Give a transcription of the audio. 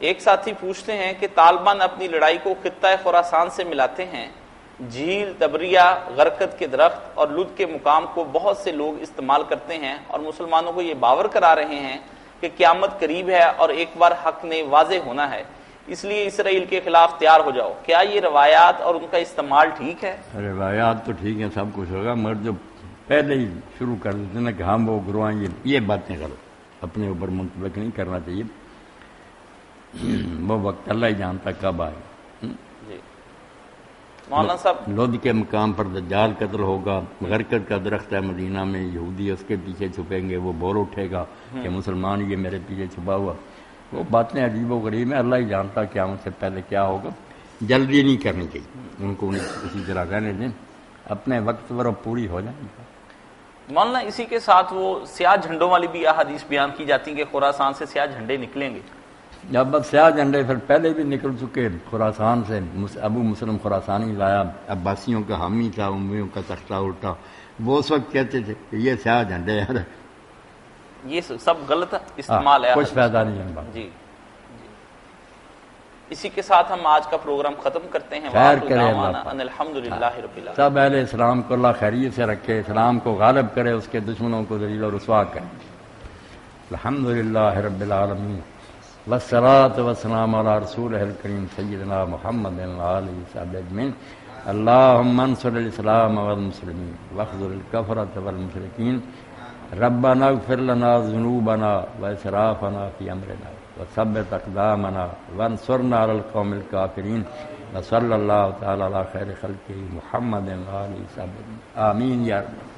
ایک ساتھی پوچھتے ہیں کہ طالبان اپنی لڑائی کو خطہ خراسان سے ملاتے ہیں، جھیل، تبریہ، غرقد کے درخت اور لد کے مقام کو بہت سے لوگ استعمال کرتے ہیں اور مسلمانوں کو یہ باور کرا رہے ہیں کہ قیامت قریب ہے اور ایک بار حق نے واضح ہونا ہے، اس لیے اسرائیل کے خلاف تیار ہو جاؤ۔ کیا یہ روایات اور ان کا استعمال ٹھیک ہے؟ روایات تو ٹھیک ہیں، سب کچھ ہوگا، مگر جو پہلے ہی شروع کر دیتے ہیں نا کہ ہم وہ گروہ یہ باتیں غلط، اپنے اوپر منطبق نہیں کرنا چاہیے۔ وہ وقت اللہ ہی جانتا کب آئے۔ جی مولانا صاحب، لد کے مقام پر دجال قتل ہوگا، غرقد کا درخت ہے مدینہ میں، یہودی اس کے پیچھے چھپیں گے، وہ بول اٹھے گا کہ مسلمان یہ میرے پیچھے چھپا ہوا۔ وہ باتیں عجیب و غریب ہیں، اللہ ہی جانتا قیامت سے پہلے کیا ہوگا۔ جلدی نہیں کرنی چاہیے، ان کو اسی طرح رہنے دیں، اپنے وقت پر وہ پوری ہو جائیں۔ مولانا اسی کے ساتھ وہ سیاہ جھنڈوں والی بھی احادیث بیان کی جاتی ہیں کہ خراسان سے سیاہ جھنڈے نکلیں گے۔ جب بس سیاہ جھنڈے پھر پہلے بھی نکل چکے خراسان سے، ابو مسلم خراسانی لایا، عباسیوں کا حامی تھا، امیوں کا تختہ الٹا، وہ اس وقت کہتے تھے کہ یہ سیاہ جھنڈے یار، یہ سب غلط استعمال ہے، کچھ فائدہ نہیں ہے۔ جی اسی کے ساتھ ہم آج کا پروگرام ختم کرتے ہیں۔ خیر کرے الحمدللہ رب العالمین۔ سب اہل اسلام کو اللہ خیریت سے رکھے، اسلام کو غالب کرے، اس کے دشمنوں کو ذلیل و رسوا کرے۔ الحمدللہ رب العالمین، والصلاۃ والسلام علی رسولہ الکریم سیدنا محمد وآلہ وصحبہ اجمعین۔ اللہم انصر الاسلام والمسلمین واخذل الکفرۃ والمشرکین، ربنا اغفر لنا ذنوبنا واسرافنا فی امرنا وثبت اقدامنا وانصرنا علی القوم الکافرین، وصلی اللہ تعالی علی خیر خلقہ محمد وآلہ وصحبہ اجمعین، آمین یا رب۔